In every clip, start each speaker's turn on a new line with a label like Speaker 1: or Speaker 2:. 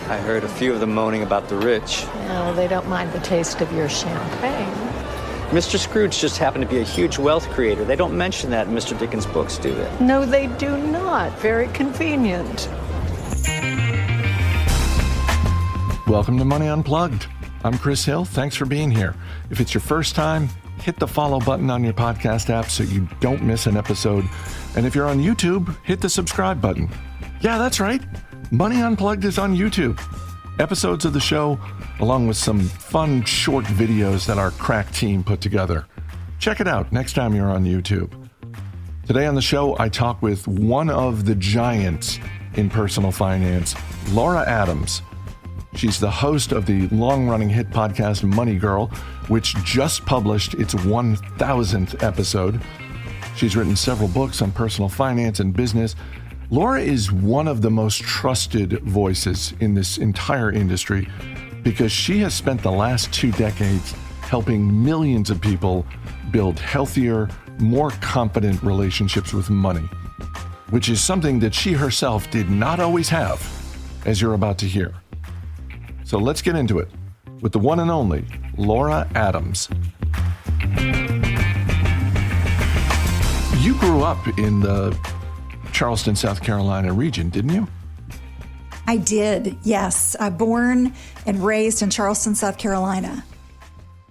Speaker 1: I heard a few of them moaning about the rich.
Speaker 2: No, they don't mind the taste of your champagne.
Speaker 1: Mr. Scrooge just happened to be a huge wealth creator. They don't mention that in Mr. Dickens' books, do they?
Speaker 2: No, they do not. Very convenient.
Speaker 3: Welcome to Money Unplugged. I'm Chris Hill. Thanks for being here. If it's your first time, hit the follow button on your podcast app so you don't miss an episode. And if you're on YouTube, hit the subscribe button. Yeah, that's right. Money Unplugged is on YouTube. Episodes of the show, along with some fun short videos that our crack team put together. Check it out next time you're on YouTube. Today on the show, I talk with one of the giants in personal finance, Laura Adams. She's the host of the long-running hit podcast Money Girl, which just published its 1,000th episode. She's written several books on personal finance and business. Laura is one of the most trusted voices in this entire industry because she has spent the last 2 decades helping millions of people build healthier, more confident relationships with money, which is something that she herself did not always have, as you're about to hear. So let's get into it with the one and only Laura Adams. You grew up in the Charleston, South Carolina region, didn't you?
Speaker 4: I did, yes. Born and raised in Charleston, South Carolina.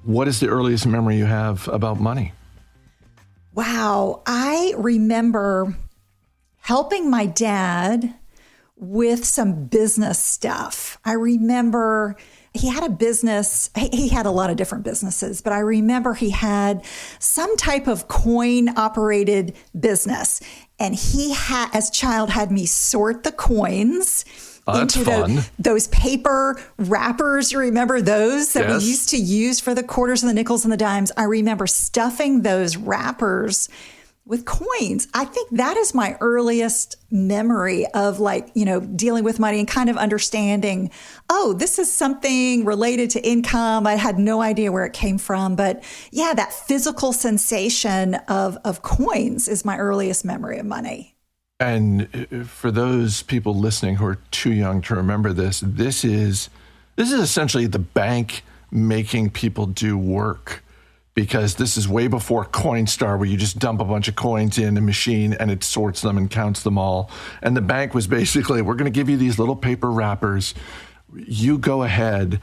Speaker 3: What is the earliest memory you have about money?
Speaker 4: Wow, I remember helping my dad with some business stuff. I remember he had a business. He had a lot of different businesses, but I remember he had some type of coin-operated business. And he had, as a child, had me sort the coins into those paper wrappers. You remember those that we used to use for the quarters and the nickels and the dimes? I remember stuffing those wrappers with coins. I think that is my earliest memory of dealing with money and kind of understanding, oh, this is something related to income. I had no idea where it came from. But yeah, that physical sensation of coins is my earliest memory of money.
Speaker 3: And for those people listening who are too young to remember this is essentially the bank making people do work. Because this is way before Coinstar, where you just dump a bunch of coins in a machine and it sorts them and counts them all. And the bank was basically, we're going to give you these little paper wrappers. You go ahead,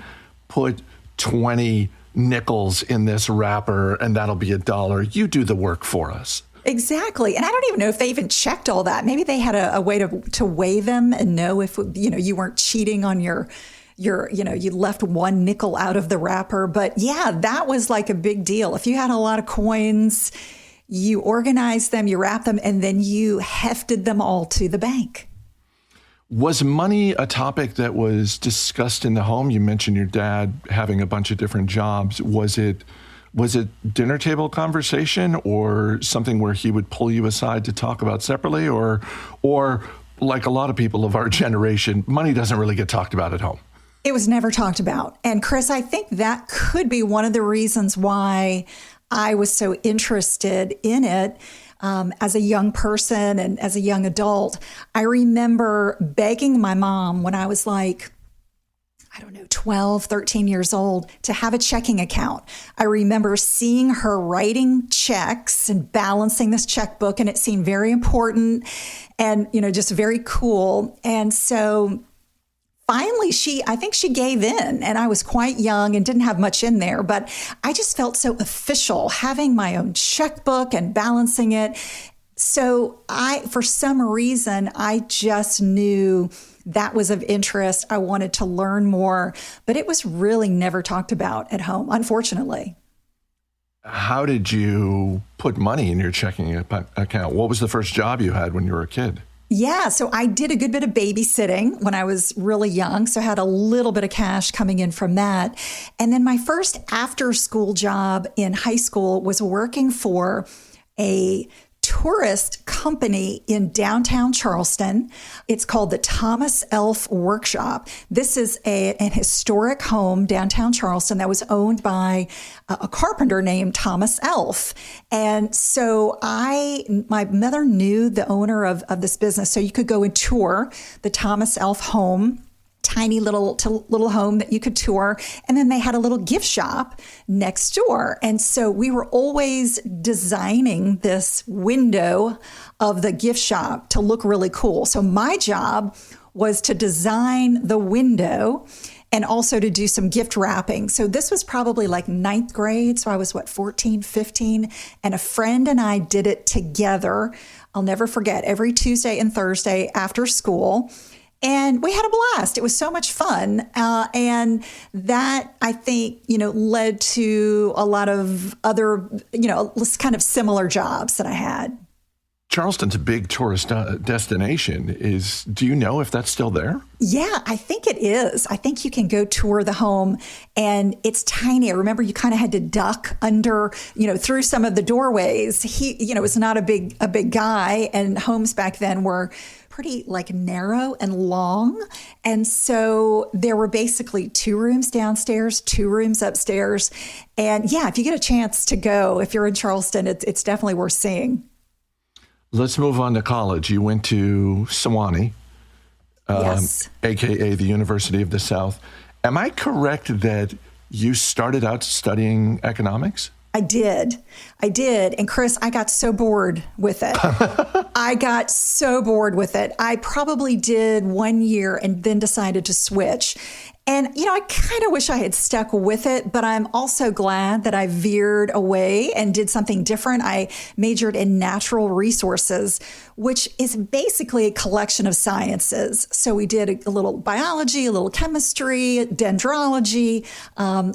Speaker 3: put 20 nickels in this wrapper, and that'll be $1. You do the work for us.
Speaker 4: Exactly. And I don't even know if they even checked all that. Maybe they had a way to weigh them and know if, you weren't cheating on you left one nickel out of the wrapper. But yeah, that was like a big deal. If you had a lot of coins, you organized them, you wrapped them, and then you hefted them all to the bank.
Speaker 3: Was money a topic that was discussed in the home? You mentioned your dad having a bunch of different jobs. Was it dinner table conversation or something where he would pull you aside to talk about separately? Or like a lot of people of our generation, money doesn't really get talked about at home?
Speaker 4: It was never talked about. And Chris, I think that could be one of the reasons why I was so interested in it as a young person and as a young adult. I remember begging my mom when I was 12, 13 years old to have a checking account. I remember seeing her writing checks and balancing this checkbook, and it seemed very important and, just very cool. And so finally, I think she gave in, and I was quite young and didn't have much in there, but I just felt so official having my own checkbook and balancing it. So for some reason, I just knew that was of interest. I wanted to learn more, but it was really never talked about at home, unfortunately.
Speaker 3: How did you put money in your checking account? What was the first job you had when you were a kid?
Speaker 4: Yeah, so I did a good bit of babysitting when I was really young, so I had a little bit of cash coming in from that. And then my first after-school job in high school was working for a tourist company in downtown Charleston. It's called the Thomas Elf Workshop. This is an historic home downtown Charleston that was owned by a carpenter named Thomas Elf. And so my mother knew the owner of this business, so you could go and tour the Thomas Elf home tiny little home that you could tour. And then they had a little gift shop next door. And so we were always designing this window of the gift shop to look really cool. So my job was to design the window and also to do some gift wrapping. So this was probably like 9th grade. So I was 14, 15, and a friend and I did it together. I'll never forget, every Tuesday and Thursday after school. And we had a blast. It was so much fun. And that, I think, led to a lot of other, kind of similar jobs that I had.
Speaker 3: Charleston's a big tourist destination. Do you know if that's still there?
Speaker 4: Yeah, I think it is. I think you can go tour the home, and it's tiny. I remember you kind of had to duck under, through some of the doorways. He, was not a big guy, and homes back then were pretty narrow and long. And so there were basically 2 rooms downstairs, 2 rooms upstairs. And yeah, if you get a chance to go, if you're in Charleston, it's definitely worth seeing.
Speaker 3: Let's move on to college. You went to Sewanee,
Speaker 4: yes,
Speaker 3: AKA the University of the South. Am I correct that you started out studying economics?
Speaker 4: I did. And Chris, I got so bored with it. I probably did 1 year and then decided to switch. And, I kind of wish I had stuck with it, but I'm also glad that I veered away and did something different. I majored in natural resources, which is basically a collection of sciences. So we did a little biology, a little chemistry, dendrology.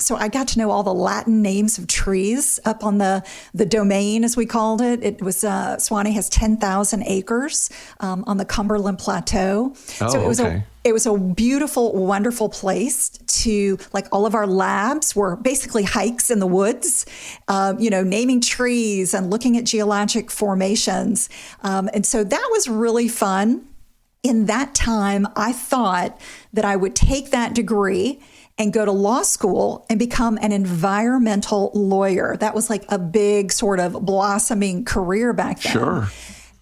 Speaker 4: So I got to know all the Latin names of trees up on the domain, as we called it. It was, Sewanee has 10,000 acres on the Cumberland Plateau. So it was a beautiful, wonderful place to, all of our labs were basically hikes in the woods, naming trees and looking at geologic formations. And so that was really fun. In that time, I thought that I would take that degree and go to law school and become an environmental lawyer. That was a big sort of blossoming career back then.
Speaker 3: Sure.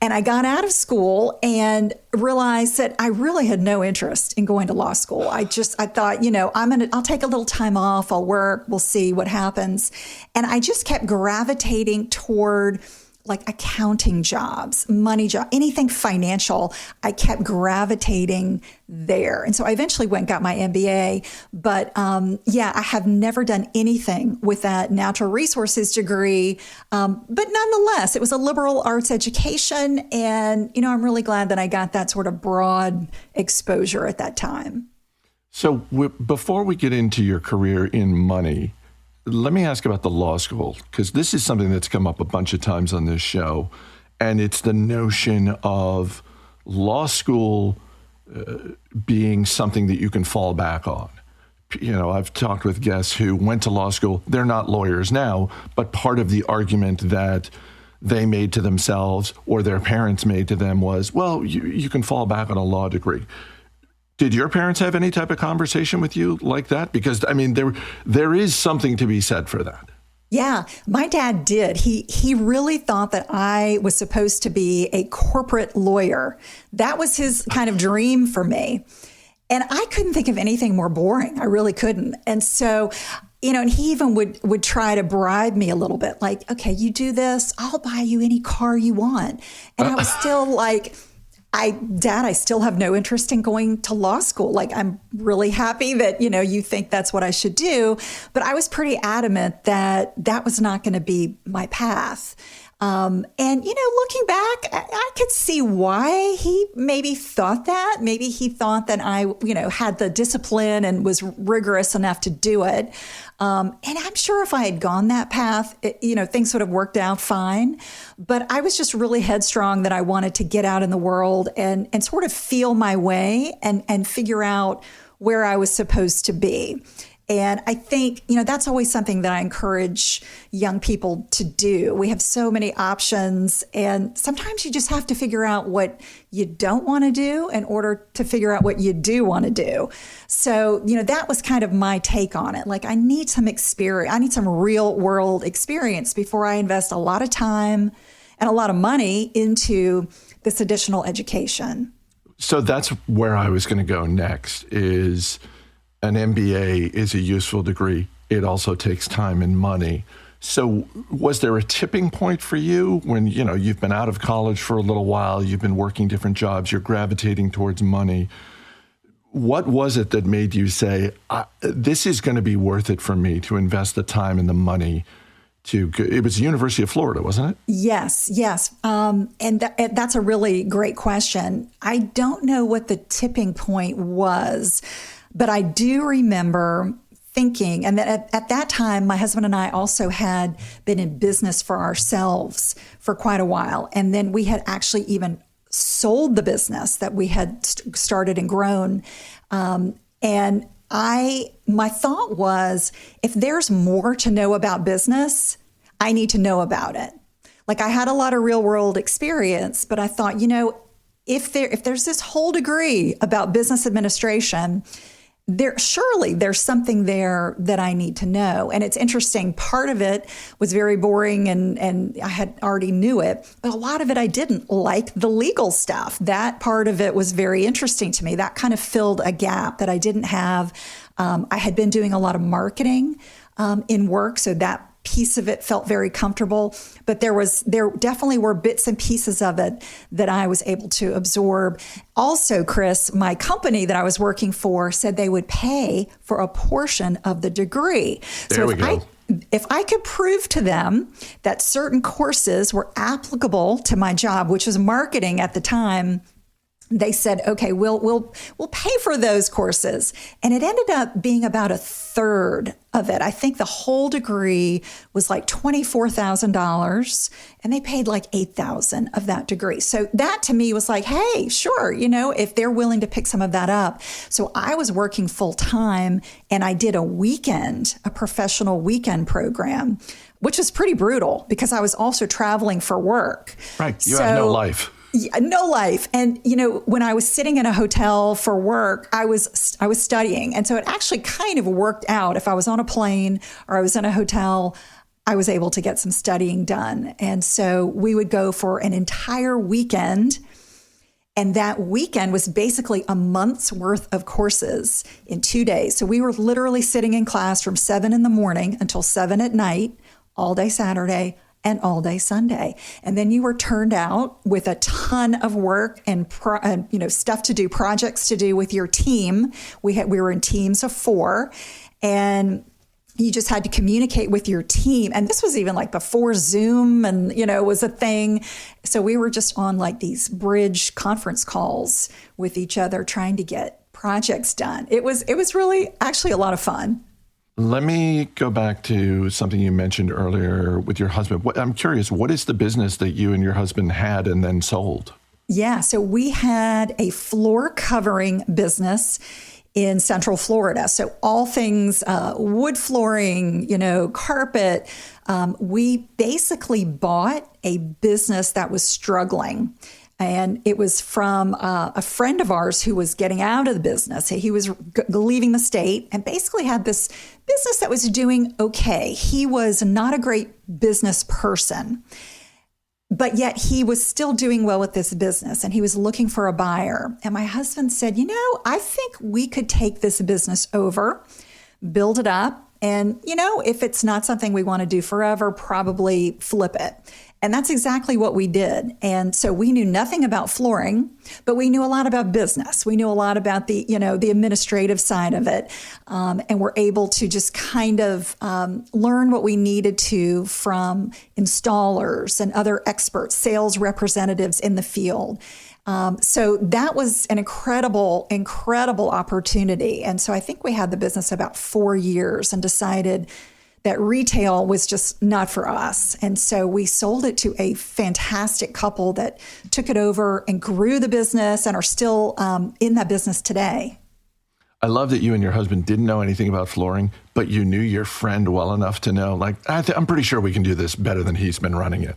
Speaker 4: And I got out of school and realized that I really had no interest in going to law school. I thought, I'll take a little time off. I'll work. We'll see what happens. And I just kept gravitating toward accounting jobs, money job, anything financial. I kept gravitating there. And so I eventually went and got my MBA. But I have never done anything with that natural resources degree. But nonetheless, it was a liberal arts education. And, I'm really glad that I got that sort of broad exposure at that time.
Speaker 3: So before we get into your career in money, let me ask about the law school, because this is something that's come up a bunch of times on this show, and it's the notion of law school being something that you can fall back on. I've talked with guests who went to law school. They're not lawyers now, but part of the argument that they made to themselves or their parents made to them was, well, you can fall back on a law degree. Did your parents have any type of conversation with you like that? Because, there is something to be said for that.
Speaker 4: Yeah, my dad did. He really thought that I was supposed to be a corporate lawyer. That was his kind of dream for me. And I couldn't think of anything more boring. I really couldn't. And so, and he even would try to bribe me a little bit. Okay, you do this, I'll buy you any car you want. And I was still Dad, I still have no interest in going to law school. I'm really happy that, you think that's what I should do. But I was pretty adamant that that was not going to be my path. And, looking back, I could see why he maybe thought that. Maybe he thought that I, had the discipline and was rigorous enough to do it. And I'm sure if I had gone that path, things would have worked out fine. But I was just really headstrong that I wanted to get out in the world and sort of feel my way and figure out where I was supposed to be. And I think, that's always something that I encourage young people to do. We have so many options, and sometimes you just have to figure out what you don't want to do in order to figure out what you do want to do. So, that was kind of my take on it. I need some experience. I need some real world experience before I invest a lot of time and a lot of money into this additional education.
Speaker 3: So that's where I was going to go next. Is an MBA is a useful degree. It also takes time and money. So was there a tipping point for you when, you've been out of college for a little while, you've been working different jobs, you're gravitating towards money? What was it that made you say, this is going to be worth it for me to invest the time and the money it was the University of Florida, wasn't it?
Speaker 4: Yes. And that's a really great question. I don't know what the tipping point was, but I do remember thinking, and that at that time, my husband and I also had been in business for ourselves for quite a while. And then we had actually even sold the business that we had started and grown. And my thought was, if there's more to know about business, I need to know about it. Like, I had a lot of real world experience, but I thought, if there's this whole degree about business administration, there's something there that I need to know. And it's interesting. Part of it was very boring and I had already knew it, but a lot of it I didn't like the legal stuff. That part of it was very interesting to me. That kind of filled a gap that I didn't have. I had been doing a lot of marketing in work, so that piece of it felt very comfortable, but there definitely were bits and pieces of it that I was able to absorb. Also, Chris, my company that I was working for said they would pay for a portion of the degree.
Speaker 3: There we go.
Speaker 4: If I could prove to them that certain courses were applicable to my job, which was marketing at the time, they said, okay, we'll pay for those courses. And it ended up being about a third of it. I think the whole degree was like $24,000 and they paid like $8,000 of that degree. So that to me was like, hey, sure, if they're willing to pick some of that up. So I was working full time and I did a professional weekend program, which was pretty brutal because I was also traveling for work.
Speaker 3: Right. You have no life.
Speaker 4: Yeah, no life. And, when I was sitting in a hotel for work, I was studying. And so it actually kind of worked out. If I was on a plane or I was in a hotel, I was able to get some studying done. And so we would go for an entire weekend. And that weekend was basically a month's worth of courses in 2 days. So we were literally sitting in class from 7 in the morning until 7 at night, all day Saturday, and all day Sunday. And then you were turned out with a ton of work and stuff to do, projects to do with your team. We were in teams of 4, and you just had to communicate with your team. And this was even like before Zoom and, was a thing. So we were just on like these bridge conference calls with each other trying to get projects done. It was really actually a lot of fun.
Speaker 3: Let me go back to something you mentioned earlier with your husband. I'm curious, what is the business that you and your husband had and then sold?
Speaker 4: Yeah, so we had a floor covering business in Central Florida. So all things wood flooring, carpet. We basically bought a business that was struggling. And it was from a friend of ours who was getting out of the business. He was leaving the state and basically had this business that was doing okay. He was not a great business person, but yet he was still doing well with this business and he was looking for a buyer. And my husband said, I think we could take this business over, build it up. And, if it's not something we want to do forever, probably flip it. And that's exactly what we did. And so we knew nothing about flooring, but we knew a lot about business. We knew a lot about the administrative side of it. And we're able to just kind of learn what we needed to from installers and other experts, sales representatives in the field. So that was an incredible opportunity. And so I think we had the business about 4 years and decided that retail was just not for us. And so we sold it to a fantastic couple that took it over and grew the business and are still in that business today.
Speaker 3: I love that you and your husband didn't know anything about flooring, but you knew your friend well enough to know, I'm pretty sure we can do this better than he's been running it.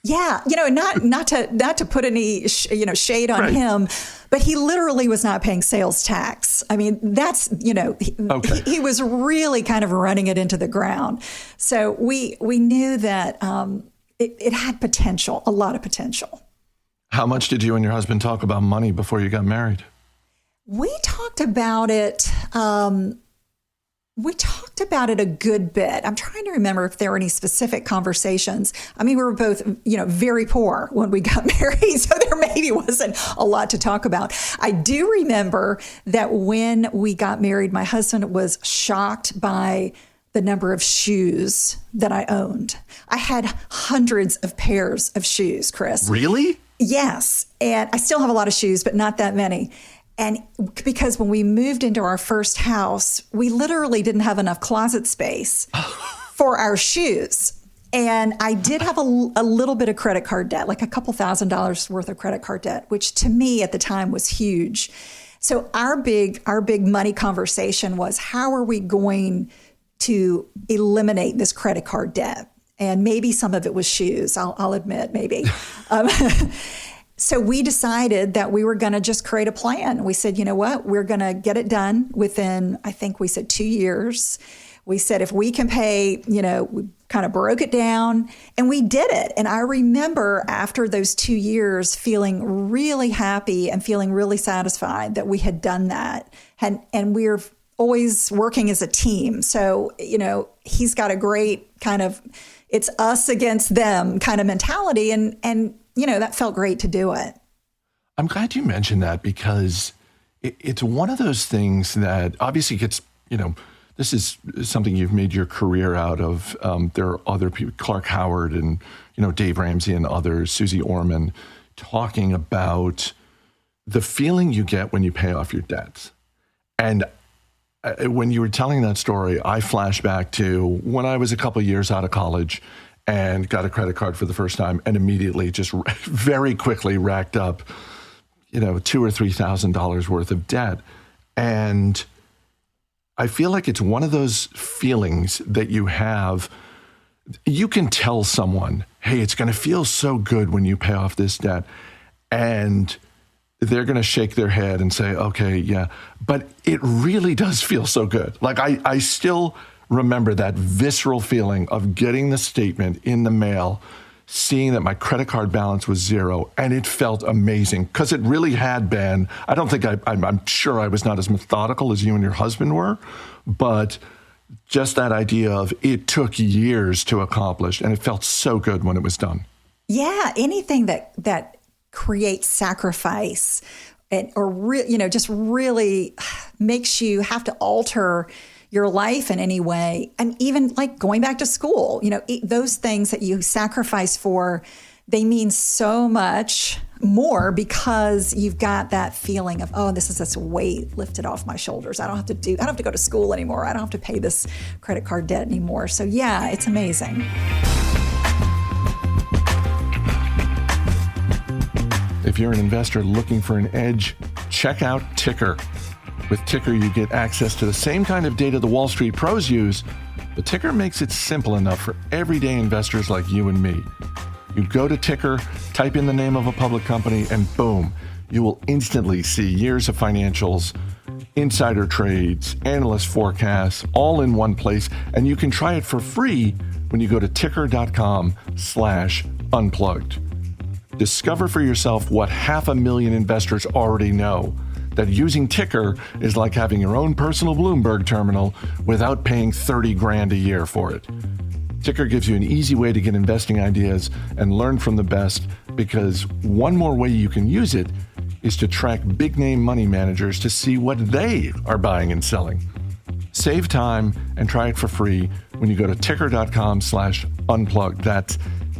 Speaker 4: Yeah, not to put any shade on him, but he literally was not paying sales tax. I mean, that's okay. He was really kind of running it into the ground. So we knew that it had potential, a lot of potential.
Speaker 3: How much did you and your husband talk about money before you got married?
Speaker 4: We talked about it. We talked about it a good bit. I'm trying to remember if there were any specific conversations. I mean, we were both, very poor when we got married, so there maybe wasn't a lot to talk about. I do remember that when we got married, my husband was shocked by the number of shoes that I owned. I had hundreds of pairs of shoes, Chris.
Speaker 3: Really?
Speaker 4: Yes. And I still have a lot of shoes, but not that many. And because when we moved into our first house, we literally didn't have enough closet space for our shoes. And I did have a little bit of credit card debt, like a couple $1,000s worth of credit card debt, which to me at the time was huge. So our big money conversation was, how are we going to eliminate this credit card debt? And maybe some of it was shoes, I'll admit, maybe. So we decided that we were going to just create a plan. We said, you know what, we're going to get it done within, I think we said 2 years. We said, if we can pay, we kind of broke it down and we did it. And I remember after those 2 years feeling really happy and feeling really satisfied that we had done that. And we're always working as a team. So, he's got a great kind of, it's us against them kind of mentality. And that felt great to do it.
Speaker 3: I'm glad you mentioned that because it's one of those things that obviously gets, this is something you've made your career out of. There are other people, Clark Howard and, Dave Ramsey and others, Susie Orman, talking about the feeling you get when you pay off your debts. And when you were telling that story, I flashed back to when I was a couple of years out of college and got a credit card for the first time and immediately just very quickly racked up, $2,000 or $3,000 worth of debt. And I feel like it's one of those feelings that you have. You can tell someone, hey, it's going to feel so good when you pay off this debt. And they're going to shake their head and say, okay, yeah. But it really does feel so good. Like I still remember that visceral feeling of getting the statement in the mail, seeing that my credit card balance was zero, and it felt amazing because it really had been. I don't think I'm sure I was not as methodical as you and your husband were, but just that idea of it took years to accomplish, and it felt so good when it was done. Yeah,
Speaker 4: anything that creates sacrifice just really makes you have to alter your life in any way. And even like going back to school, those things that you sacrifice for, they mean so much more because you've got that feeling of, oh, this is this weight lifted off my shoulders. I don't have to go to school anymore. I don't have to pay this credit card debt anymore. So yeah, it's amazing.
Speaker 3: If you're an investor looking for an edge, check out Ticker. With Ticker, you get access to the same kind of data the Wall Street pros use, but Ticker makes it simple enough for everyday investors like you and me. You go to Ticker, type in the name of a public company, and boom, you will instantly see years of financials, insider trades, analyst forecasts, all in one place, and you can try it for free when you go to ticker.com/unplugged. Discover for yourself what 500,000 investors already know, that using Ticker is like having your own personal Bloomberg terminal without paying $30,000 a year for it. Ticker gives you an easy way to get investing ideas and learn from the best, because one more way you can use it is to track big-name money managers to see what they are buying and selling. Save time and try it for free when you go to ticker.com/unplugged. That's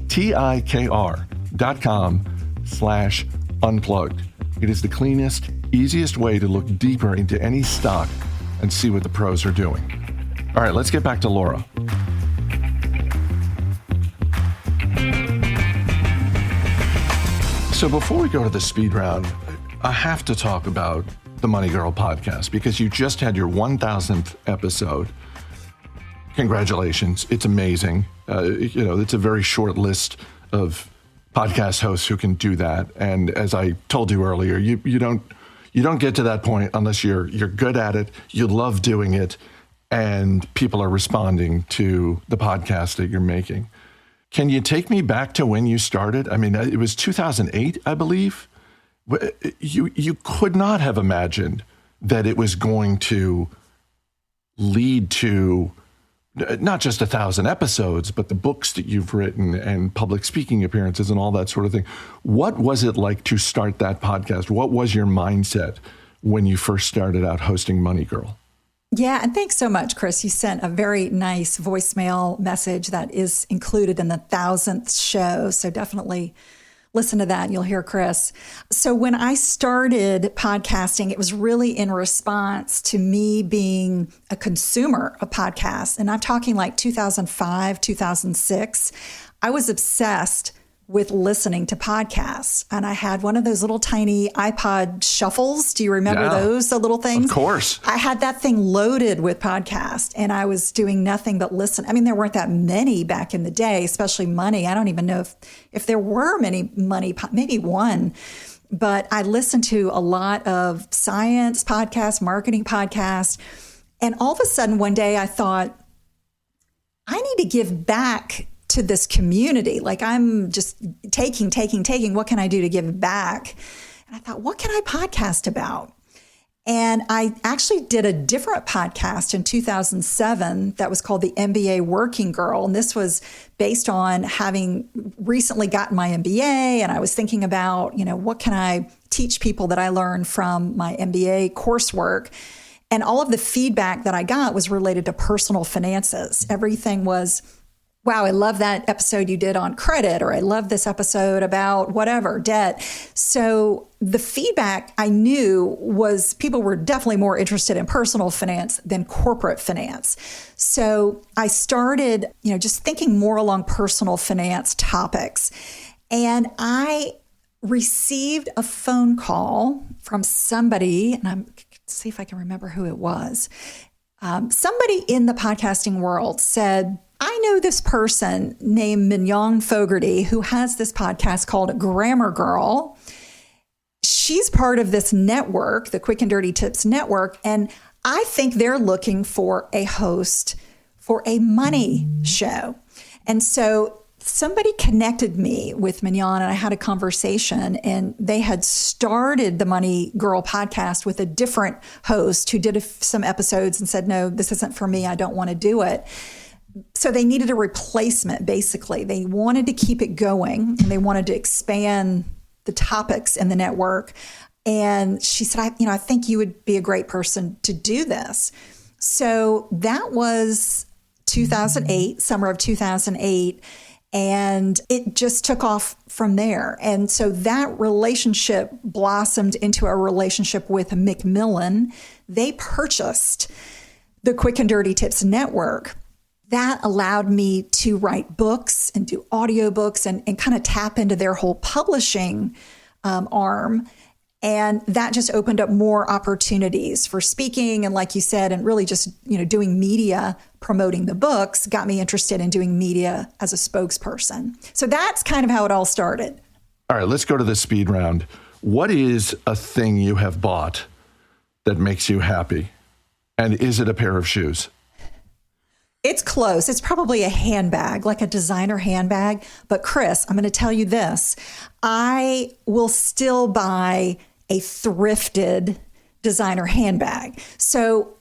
Speaker 3: TIKR.com/unplugged. It is the cleanest, easiest way to look deeper into any stock and see what the pros are doing. All right, let's get back to Laura. So before we go to the speed round, I have to talk about the Money Girl podcast because you just had your 1,000th episode. Congratulations. It's amazing. It's a very short list of podcast hosts who can do that. And as I told you earlier, you don't get to that point unless you're good at it, you love doing it, and people are responding to the podcast that you're making. Can you take me back to when you started? I mean, it was 2008, I believe. You could not have imagined that it was going to lead to not just 1,000 episodes, but the books that you've written and public speaking appearances and all that sort of thing. What was it like to start that podcast? What was your mindset when you first started out hosting Money Girl?
Speaker 4: Yeah, and thanks so much, Chris. You sent a very nice voicemail message that is included in the 1,000th show. So definitely listen to that and you'll hear Chris. So when I started podcasting, it was really in response to me being a consumer of podcasts. And I'm talking like 2005, 2006. I was obsessed with listening to podcasts. And I had one of those little tiny iPod shuffles. Do you remember those, the little things?
Speaker 3: Of course.
Speaker 4: I had that thing loaded with podcasts and I was doing nothing but listen. I mean, there weren't that many back in the day, especially Money. I don't even know if there were many Money, maybe one. But I listened to a lot of science podcasts, marketing podcasts. And all of a sudden one day I thought, I need to give back to this community. Like I'm just taking. What can I do to give back? And I thought, what can I podcast about? And I actually did a different podcast in 2007 that was called the MBA Working Girl. And this was based on having recently gotten my MBA. And I was thinking about, what can I teach people that I learned from my MBA coursework? And all of the feedback that I got was related to personal finances. Everything was, wow, I love that episode you did on credit, or I love this episode about whatever, debt. So the feedback I knew was people were definitely more interested in personal finance than corporate finance. So I started, just thinking more along personal finance topics. And I received a phone call from somebody, and I'm see if I can remember who it was. Somebody in the podcasting world said, I know this person named Mignon Fogarty who has this podcast called Grammar Girl. She's part of this network, the Quick and Dirty Tips Network, and I think they're looking for a host for a money show. And so somebody connected me with Mignon and I had a conversation, and they had started the Money Girl podcast with a different host who did some episodes and said, no, this isn't for me. I don't want to do it. So they needed a replacement, basically. They wanted to keep it going and they wanted to expand the topics in the network. And she said, I think you would be a great person to do this. So that was 2008, summer of 2008. And it just took off from there. And so that relationship blossomed into a relationship with Macmillan. They purchased the Quick and Dirty Tips Network. That allowed me to write books and do audiobooks and kind of tap into their whole publishing arm. And that just opened up more opportunities for speaking. And like you said, and really just, doing media, promoting the books got me interested in doing media as a spokesperson. So that's kind of how it all started.
Speaker 3: All right, let's go to the speed round. What is a thing you have bought that makes you happy? And is it a pair of shoes?
Speaker 4: It's close. It's probably a handbag, like a designer handbag. But Chris, I'm going to tell you this. I will still buy a thrifted designer handbag. So,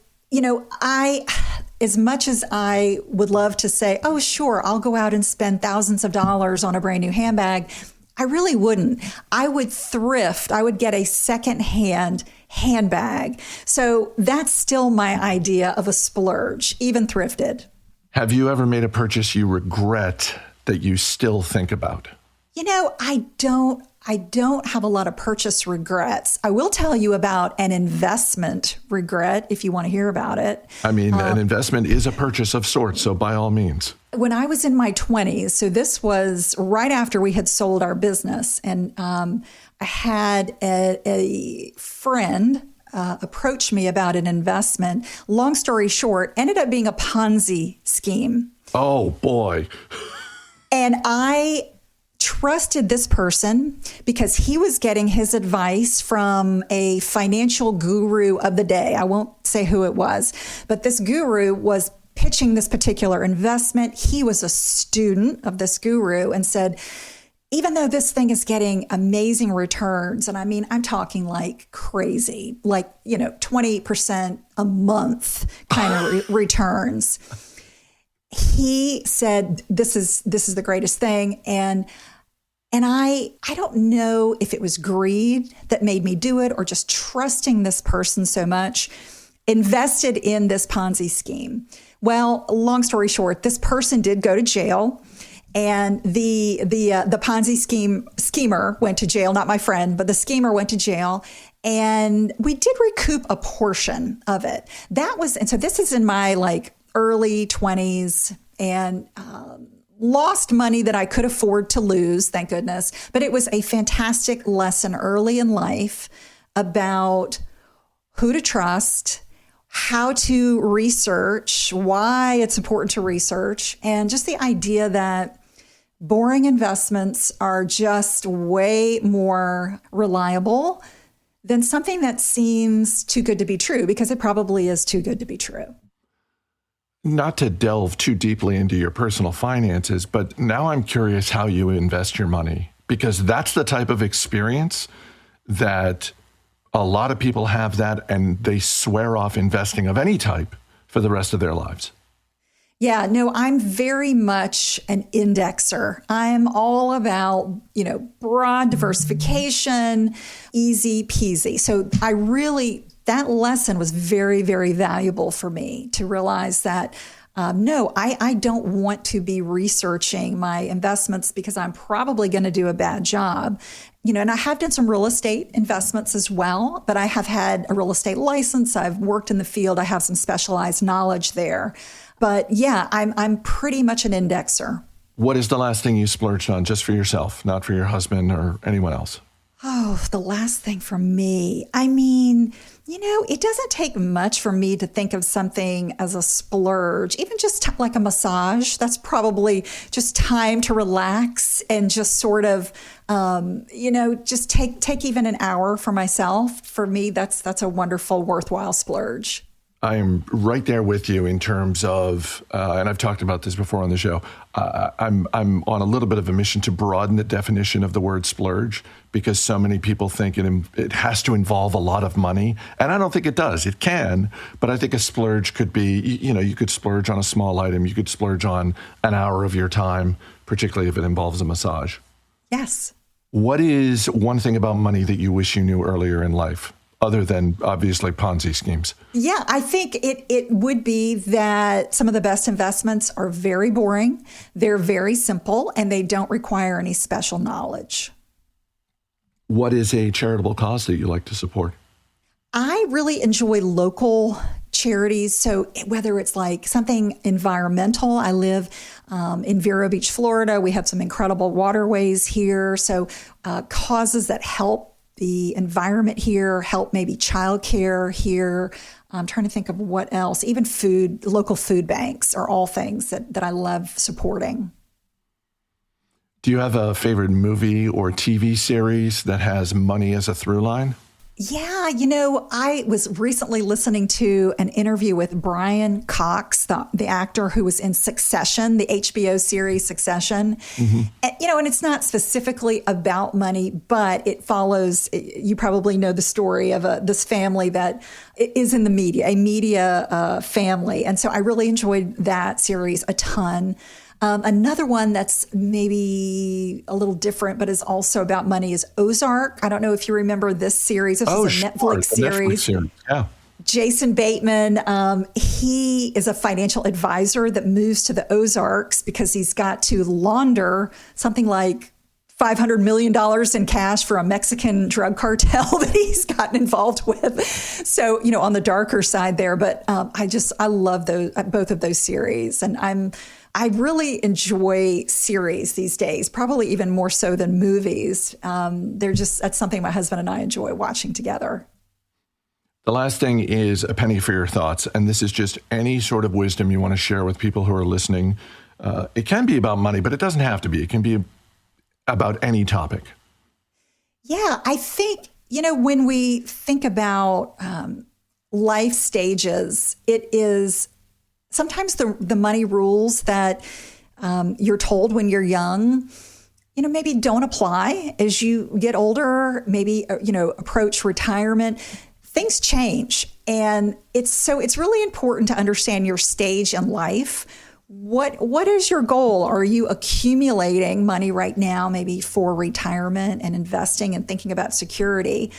Speaker 4: as much as I would love to say, oh, sure, I'll go out and spend thousands of dollars on a brand new handbag, I really wouldn't. I would thrift. I would get a secondhand handbag. So that's still my idea of a splurge, even thrifted.
Speaker 3: Have you ever made a purchase you regret that you still think about? I don't have a lot of purchase regrets. I will tell you about an investment regret if you want to hear about it. I mean, an investment is a purchase of sorts, so by all means.
Speaker 4: When I was in my 20s, so this was right after we had sold our business, and I had a friend approach me about an investment. Long story short, ended up being a Ponzi scheme.
Speaker 3: Oh, boy.
Speaker 4: And I trusted this person because he was getting his advice from a financial guru of the day. I won't say who it was, but this guru was pitching this particular investment. He was a student of this guru and said, even though this thing is getting amazing returns, and I mean, I'm talking like crazy, like, 20% a month kind of returns. He said, this is the greatest thing. And I don't know if it was greed that made me do it or just trusting this person so much, invested in this Ponzi scheme. Well, long story short, this person did go to jail. And the Ponzi schemer went to jail, not my friend, but the schemer went to jail. And we did recoup a portion of it. And so this is in my like early 20s, and lost money that I could afford to lose, thank goodness. But it was a fantastic lesson early in life about who to trust, how to research, why it's important to research, and just the idea that boring investments are just way more reliable than something that seems too good to be true, because it probably is too good to be true.
Speaker 3: Not to delve too deeply into your personal finances, but now I'm curious how you invest your money, because that's the type of experience that a lot of people have, that and they swear off investing of any type for the rest of their lives.
Speaker 4: Yeah, no, I'm very much an indexer. I'm all about, broad diversification, easy peasy. So that lesson was very, very valuable for me to realize that, no, I don't want to be researching my investments because I'm probably going to do a bad job. And I have done some real estate investments as well, but I have had a real estate license. I've worked in the field. I have some specialized knowledge there. But yeah, I'm pretty much an indexer.
Speaker 3: What is the last thing you splurged on just for yourself, not for your husband or anyone else?
Speaker 4: Oh, the last thing for me. I mean, it doesn't take much for me to think of something as a splurge, even just like a massage. That's probably just time to relax and just sort of, just take even an hour for myself. For me, that's a wonderful, worthwhile splurge.
Speaker 3: I am right there with you in terms of, and I've talked about this before on the show, I'm on a little bit of a mission to broaden the definition of the word splurge, because so many people think it has to involve a lot of money. And I don't think it does. It can, but I think a splurge could be, you could splurge on a small item. You could splurge on an hour of your time, particularly if it involves a massage.
Speaker 4: Yes.
Speaker 3: What is one thing about money that you wish you knew earlier in life, other than obviously Ponzi schemes?
Speaker 4: Yeah, I think it would be that some of the best investments are very boring, they're very simple, and they don't require any special knowledge.
Speaker 3: What is a charitable cause that you like to support?
Speaker 4: I really enjoy local charities. So whether it's like something environmental, I live in Vero Beach, Florida. We have some incredible waterways here. So causes that help the environment here, help maybe childcare here. I'm trying to think of what else. Even food, local food banks are all things that I love supporting.
Speaker 3: Do you have a favorite movie or TV series that has money as a through line?
Speaker 4: Yeah, I was recently listening to an interview with Brian Cox, the actor who was in Succession, the HBO series Succession. Mm-hmm. And it's not specifically about money, but it follows, you probably know the story of this family that is in the media, a media family. And so I really enjoyed that series a ton. Another one that's maybe a little different, but is also about money, is Ozark. I don't know if you remember this series. This is a Netflix series.
Speaker 3: Yeah.
Speaker 4: Jason Bateman, he is a financial advisor that moves to the Ozarks because he's got to launder something like $500 million in cash for a Mexican drug cartel that he's gotten involved with. So, on the darker side there, but I love both of those series. And I really enjoy series these days, probably even more so than movies. That's something my husband and I enjoy watching together.
Speaker 3: The last thing is a penny for your thoughts. And this is just any sort of wisdom you want to share with people who are listening. It can be about money, but it doesn't have to be. It can be about any topic.
Speaker 4: Yeah, I think, when we think about life stages, it is sometimes the money rules that you're told when you're young, maybe don't apply as you get older, maybe, approach retirement. Things change. And it's really important to understand your stage in life. What is your goal? Are you accumulating money right now, maybe for retirement and investing and thinking about security?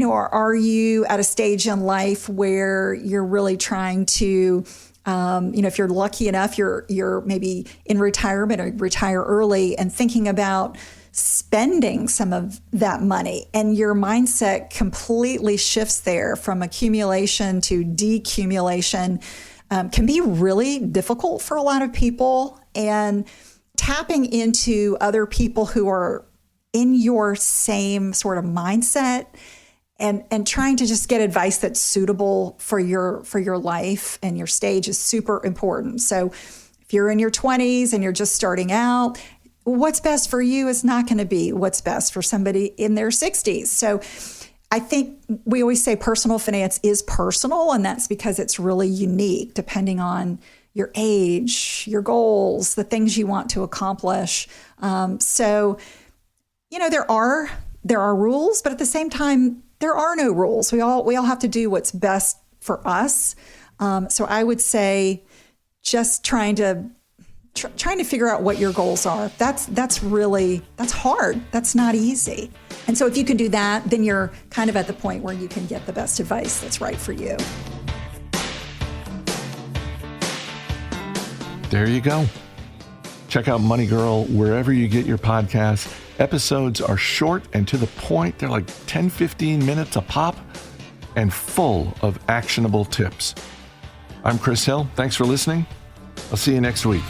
Speaker 4: Or are you at a stage in life where you're really trying to, if you're lucky enough, you're maybe in retirement or retire early and thinking about spending some of that money, and your mindset completely shifts there from accumulation to decumulation. Can be really difficult for a lot of people, and tapping into other people who are in your same sort of mindset and trying to just get advice that's suitable for your life and your stage is super important. So if you're in your 20s and you're just starting out, what's best for you is not going to be what's best for somebody in their 60s. So I think we always say personal finance is personal, and that's because it's really unique depending on your age, your goals, the things you want to accomplish. So there are rules, but at the same time, there are no rules. We all have to do what's best for us. So I would say just trying to figure out what your goals are. That's hard. That's not easy. And so if you can do that, then you're kind of at the point where you can get the best advice that's right for you.
Speaker 3: There you go. Check out Money Girl wherever you get your podcasts. Episodes are short and to the point. They're like 10, 15 minutes a pop and full of actionable tips. I'm Chris Hill. Thanks for listening. I'll see you next week.